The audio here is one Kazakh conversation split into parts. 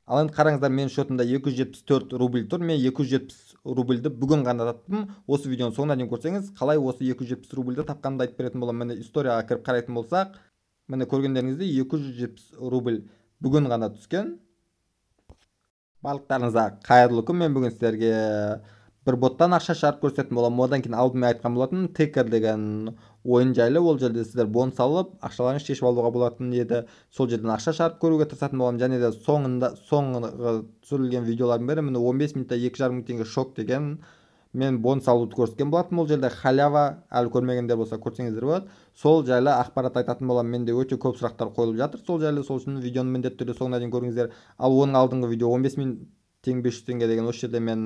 Ал енді қараңыздар, менің шотымда 274 рубль тұр. Мен 270 рубльді бүгін ғана таптым. Осы видеоның соңына дейін көрсеңіз, қалай осы 270 рубльді тапқанымды айтып беретін боламын. Міне историяға кіріп қарайтын болсақ, міне көргендеріңіздей 270 рубль бүгін ғана түскен. Барлықтарыңызға қайырлы күн. Мен бүгін сіздерге бір боттан ақша шығарып көрсететін боламын. Одан кейін алдымен айтқан болатын текер деген ойын жайлы. Ол жерде сіздер бонус алып ақшаларыңызды шешіп алуға болатын еді. Сол жерден ақша шығарып көруге тырысатын боламын. Және де соңғы түсірілген видеолардың бәрі міне 15 минутта 2,5 мың теңге шок деген мен бонус алуды көрсеткен болатын. Ол жерде халява, әлі көрмегендер болса көрсеңіздер болады. Сол жайлы ақпарат айтатын боламын. Менде өте көп сұрақтар қойылып жатыр сол жайлы. Сол үшін видеоны міндетті түрде соңына дейін көріңіздер. Ал оның алдыңғы видео 15 минут тең 500 теңге деген осы жерде мен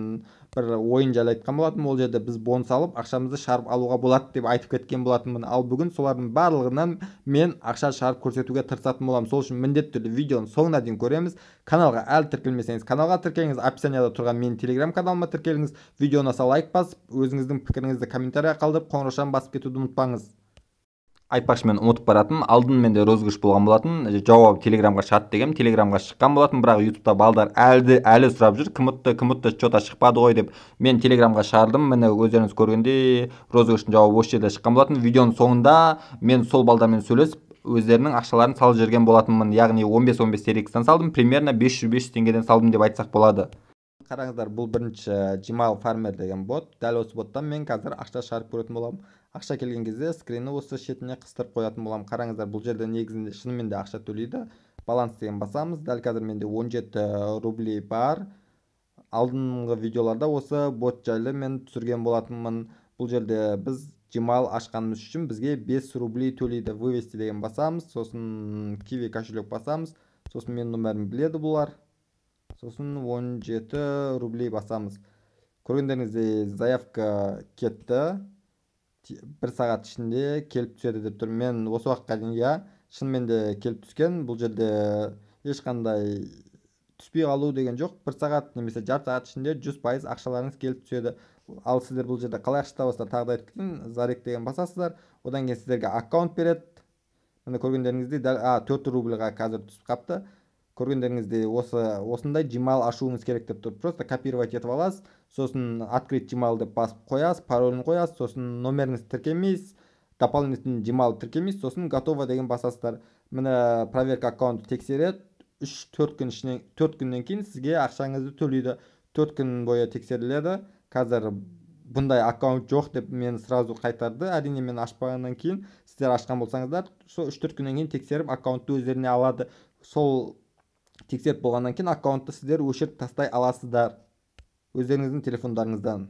бір ойын жайлы айтқан болатынмын. Ол жерде біз бонус алып ақшамызды шығарып алуға болады деп айтып кеткен болатынмын. Ал бүгін солардың барлығынан мен ақша шығарып көрсетуге тырысатын боламын. Сол үшін міндетті түрде видеоны соңына дейін көреміз. Каналға әлі тіркелмесеңіз каналға тіркеліңіз. Описанияда тұрған менің телеграм каналыма тіркеліңіз. Видеоны лайк басып, өзіңіздің пікіріңізді комментария қалдырып, қоңыраушаны басып кетуді ұмытпаңыз. Айтпақшы, мен ұмытып баратын, алдын менде розыгрыш болған болатын, жауап телеграмға шығады деген, телеграмға шыққан болатын, бірақ ютубта балдар әлі сұрап жүр, кім ұтты что-то шықпады ғой деп. Мен телеграмға шығардым, міне өздеріңіз көргендей розыгрыштың жауабы осы жерде шыққан болатын. Видеоның соңында мен сол балдармен сөйлесіп, өздерінің ақшаларын салып жүрген болатынмын, яғни 15-15 TRX-тен салдым, примерно 500 теңгеден салдым деп айтсақ болады. Қараңыздар, бұл бірінші Джимал Фармер деген бот. Дәл осы боттан мен қазір ақша шығарып көретін боламын. Ақша келген кезде скринні осы шетіне қыстырып қоятын боламын. Қараңыздар, бұл жерде негізінде шынымен де ақша төлейді. Баланс деген басамыз. Дәл қазір менде 17 рублей бар. Алдыңғы видеоларда осы бот жайлы мен түсірген болатынмын. Бұл жерде біз Джимал ашқанымыз үшін бізге 5 рублей төлейді. Вывести деген басамыз. Сосын Kiwi кошелек басамыз. Сосын мен номерін біледі бұлар. Сосын 17 рублей басамыз. Көргендеріңіздей заявка кетті. 1 сағат ішінде келіп түседі деп тұр. Мен осы уақытқа дейін шынымен де келіп түскен. Бұл жерде ешқандай түспей қалу деген жоқ. 1 сағат немесе жарты сағат ішінде 100% ақшаларыңыз келіп түседі. Ал сіздер бұл жерде қалай ақша табасыздар, тағы да айтып кетейін, Зарек деген басасыздар. Одан кейін сіздерге аккаунт береді. Міне көргендеріңіздей 4 рубльға қазір түсіп қапты. Көргендеріңіздей осындай Джимал ашуыңыз керек деп тұр. Просто копировать етіп аласыз. Сосын открыть Джимал деп басып қоясыз, паролін қоясыз, сосын номеріңіз тіркемейсіз, дополнительный Джимал тіркемейсіз, сосын готово деген басасыздар. Міне проверка аккаунты тексереді. 3-4 күннен кейін сізге ақшаңызды төлейді. 4 күн бойы тексеріледі. Қазір бұндай аккаунт жоқ деп мен сразу қайтарды. Әрине мен ашпағаннан кейін сіздер ашқан болсаңыздар, сол 3-4 күннен кейін тексеріп аккаунтты өздеріне алады. Сол тексеріп болғаннан кейін аккаунтты сіздер өшіріп тастай аласыздар өздеріңіздің телефондарыңыздан.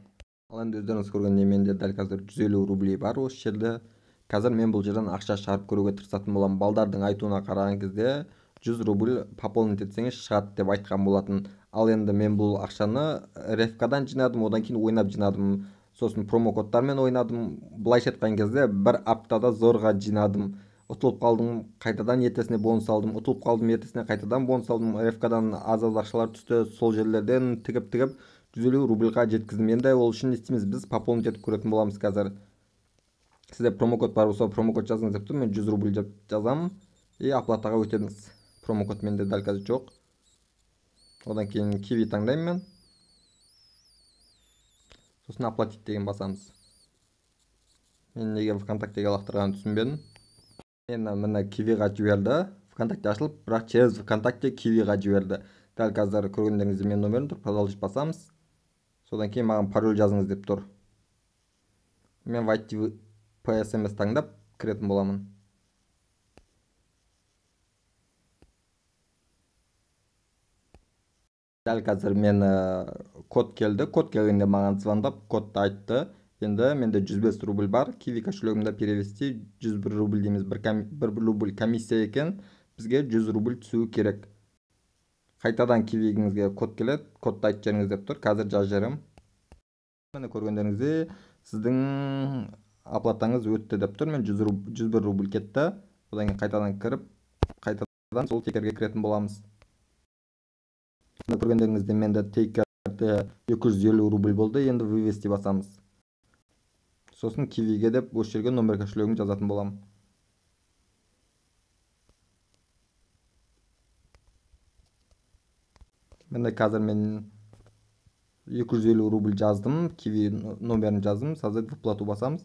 Ал енді өздеріңіз көргендей менде дәл қазір 150 рублей бар осы жерде. Қазір мен бұл жерден ақша шығарып көруге тырысатын боламын. Балдардың айтуына қараған кезде 100 рубль пополнить етсеңіз шығады деп айтқан болатын. Ал енді мен бұл ақшаны рефкадан жинадым, одан кейін ойнап жинадым. Сосын промокодтармен ойнадым. Былайша айтқан кезде бір аптада зорға жинадым. Ұтылып қалдым, қайтадан ертесіне бонус алдым, ұтылып қалдым, ертесіне қайтадан бонус алдым. РФК-дан аз ақшалар түсті, сол жерлерден тігіп 150 рубльға жеткіздім. Енді ол үшін не істейміз, біз пополнить етіп көретін боламыз қазір. Сізде промокод бар болса, промокод жазыңыз деп тұр. Мен 100 рубль деп жазамын и оплатаға өтеміз. Промокод менде дәл қазір жоқ. Одан кейін Kiwi таңдаймын мен. Сосын оплатить деген басамыз. Мен неге ВКонтактеге лақтырғанын түсінбедім. Міне Kiwiға жіберді. ВКонтакте ашылып, бірақ через ВКонтакте Kiwiға жіберді. Дәл қазір көргендеріңізде мен номерім тұр. Продолжить басамыз. Содан кейін маған пароль жазыңыз деп тұр. Мен войти PSMS таңдап кіретін боламын. Дәл қазір мен код келді. Код келгенде маған звондап, кодты айтты. Енді менде 105 рубль бар. Kiwi кошелегімді перевести 101 рубль дейміз. 1 рубль комиссия екен. Бізге 100 рубль түсуі керек. Қайтадан Kiwi'іңізге код келеді. Кодты айтып жеріңіз деп тұр. Қазір жазып жерім. Міне көргендеріңізде сіздің оплатаңыз өтті деп тұр. Мен 101 рубль кетті. Одан кейін қайтадан кіріп, қайтадан сол текерге кіретін боламыз. Көргендеріңізде менде текерде 250 рубль болды. Енді вывести басамыз. Сосын Kiwi'ге деп осы жерге номер кошелегін жазатын боламын. Міне қазір мен 250 рубль жаздым, киви номерін жаздым, сазы выплату басамыз.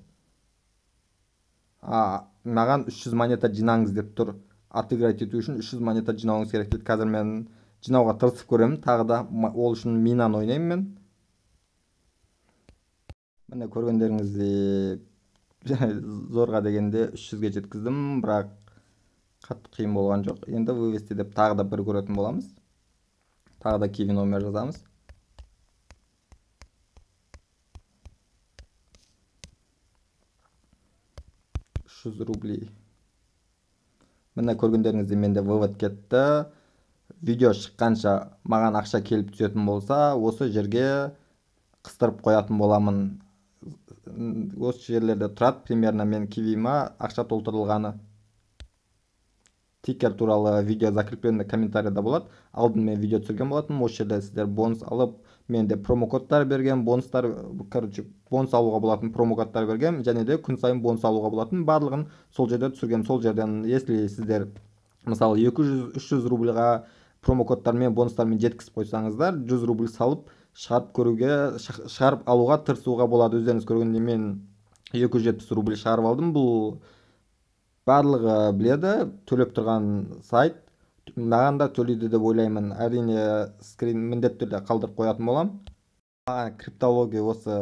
Маған 300 монета жинаңыз деп тұр. Отыграть ету үшін 300 монета жинауыңыз керек дейді. Қазір мен жинауға тырысып көремін. Тағы да ол үшін минаны ойнаймын мен. Міне көргендеріңіздей зорға дегенде 300-ге жеткіздім, бірақ қатты қиын болған жоқ. Енді вывести деп тағы да бір көретін боламыз. Тағы да киви номер жазамыз. Рублей. Міне көргендеріңізде менде вывод кетті. Видео шыққанша маған ақша келіп түсетін болса, осы жерге қыстырып қоятын боламын. Осы жерлерде тұрады, примерно мен кивима ақша толтырылғаны. Тикер туралы видео закрепленный комментарийда болады. Алдын мен видео түсірген болатын. Осы жерде сіздер бонус алып, менде промокодтар берген, бонустар, бонус алуға болатын промокодтар берген, және де күн сайын бонус алуға болатын. Барлығын сол жерде түсірген. Сол жерден, если сіздер мысалы 200-300 рубльға промокодтармен, бонустармен жеткізіп қойсаңыздар, 100 рубль салып шығарып алуға тырысуға болады. Өздеріңіз көргенде мен 270 рубль шығарып алдым. Бұл барлығы біледі, төлеп тұрған сайт. Маған да төлейді деп ойлаймын. Әрине скрин міндетті түрде қалдырып қоятын болам. Маған криптология осы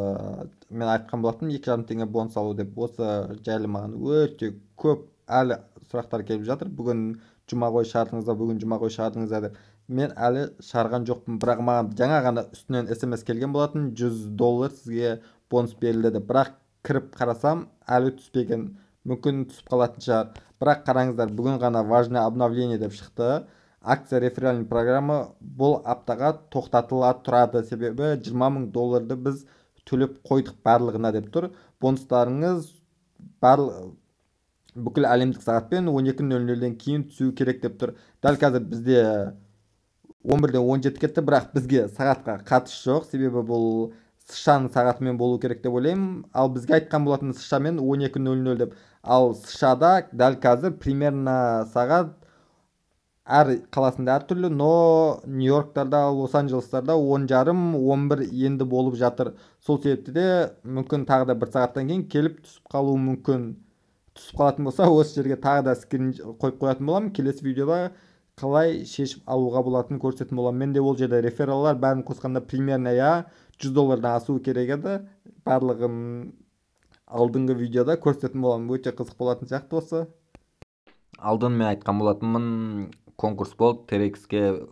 мен айтқан болатынмын, 2,5 теңге бонус алу деп. Осы жайлы маған өте көп әлі сұрақтар келіп жатыр. Бүгін жұма ғой шығардыңыздар, бүгін жұма ғой шығардыңыздар деп. Мен әлі шығарған жоқпын, бірақ маған жаңа ғана үстінен SMS келген болатын, $100 сізге бонус берілді деп. Бірақ кіріп қарасам әлі түспеген. Мүмкін түсіп қалатын шығар. Бірақ қараңыздар, бүгін ғана важное обновление деп шықты. Акция реферальный программа бұл аптаға тоқтатылады тұрады. Себебі $20,000 біз төлеп қойдық барлығына деп тұр. Бонустарыңыз бүкіл әлемдік сағатпен 12:00-ден кейін түсу керек деп тұр. Дәл қазір бізде 11-ден 17 кетті, бірақ бізге сағатқа қатысы жоқ. Себебі бұл США-ның сағатымен болу керек деп ойлаймын. Ал бізге айтқан болатын США-мен 12:00 деп. Ал США-да дәл қазір примерно сағат әр қаласында әртүрлі, но Нью-Йорктарда, Лос-Анджелестарда 10:30-11 енді болып жатыр. Сол себепті де мүмкін тағы да бір сағаттан кейін келіп түсіп қалуы мүмкін. Түсіп қалатын болса, осы жерге тағы да скрин қойып қоятын боламын. Келесі видеода қалай шешіп алуға болатынын көрсететін боламын. Менде ол жерде рефералдар бәрін қосқанда примерно $100-дан асуы керек еді. Барлығын алдыңғы видеода көрсететін боламын. Өте қызық болатын сияқты осы. Алдын мен айтқан болатынмын, конкурс болды, TRX-ке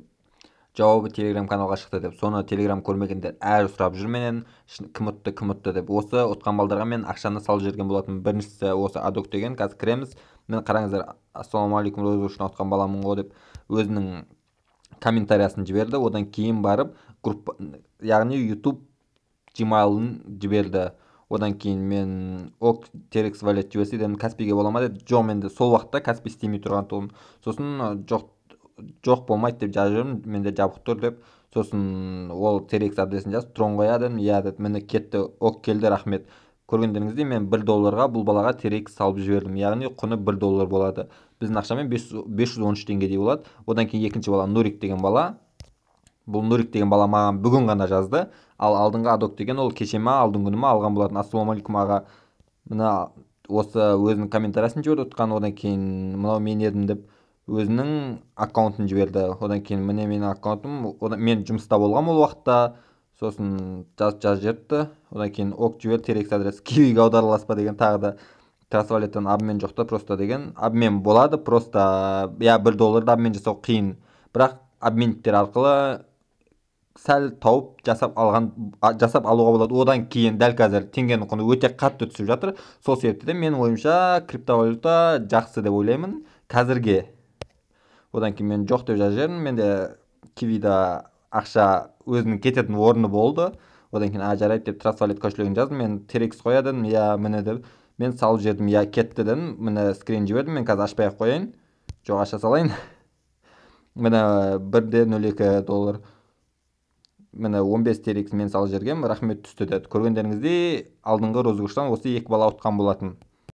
жауабы телеграм каналға шықты деп. Соны телеграм көрмегендер әрі сұрап жүр менен, кім ұтты деп. Осы ұтқан балдарға мен ақшаны салып жіберген болатын. Біріншісі осы Адок деген, қазір кіреміз. Мен қараңыздар, ассалаумағалейкум, розыгрышына ұтқан баламын ғой деп өзінің комментариясын жіберді. Одан кейін барып группа, яғни YouTube Gmail'ын жіберді. Одан кейін мен TRX Wallet жіберсе дедім, Каспиге бола ма деді. Жоқ, менде сол уақытта Каспи істемей тұрған тұғым. Сосын жоқ болмайды деп жазып жүрмін, менде жабық тұр деп. Сосын ол TRX адресін жазып, тұрон қоя дедім, иә деді. Мені кетті, келді, рахмет. Көргендеріңізде мен $1 бұл балаға TRX салып жібердім, яғни құны $1 болады. Біздің ақшамен 513 теңгедей болады. Одан кейін екінші бала Нурик деген бала. Бұл Нурик деген бала маған бүгін ғана жазды. Ал алдыңғы Адок деген ол кеше ма, алдың күні ма алған болатын. Ассалаумағалейкум аға. Мына осы өзінің комментариясын жіберді ұтқан. Одан кейін мынау мен едім деп өзінің аккаунтын жіберді. Одан кейін міне менің аккаунтым, мен жұмыста болғам ол уақытта. Сосын жаз жерді. Одан кейін жібер TRX адрес, кивиге аударыласпа деген, тағы да трасвалеттен обмен жоқта, просто деген. Обмен болады, просто $1 обмен жасау қиын. Бірақ обменниктер арқылы сәл тауып жасап алуға болады. Одан кейін дәл қазір теңгенің құны өте қатты түсіп жатыр. Сол себепті де менің ойымша криптовалюта жақсы деп ойлаймын қазірге. Одан кейін мен жоқ деп жазып жібердім. Менде кивида ақша өзінің кететін орны болды. Одан кейін жарайды деп трасвалет кошелегін жаздым. Мен TRX қоя дедім, міне деп. Мен салып жібердім, кетті дедім. Міне скрин жібердім. Мен қазір ашпай қояйын. Жоқ, аша салайын. Міне $1.02. Міне 15 TRX мен салып жібергем, рахмет түсті деді. Көргендеріңізде алдыңғы розыгрыштан осы екі бала ұтқан болатын.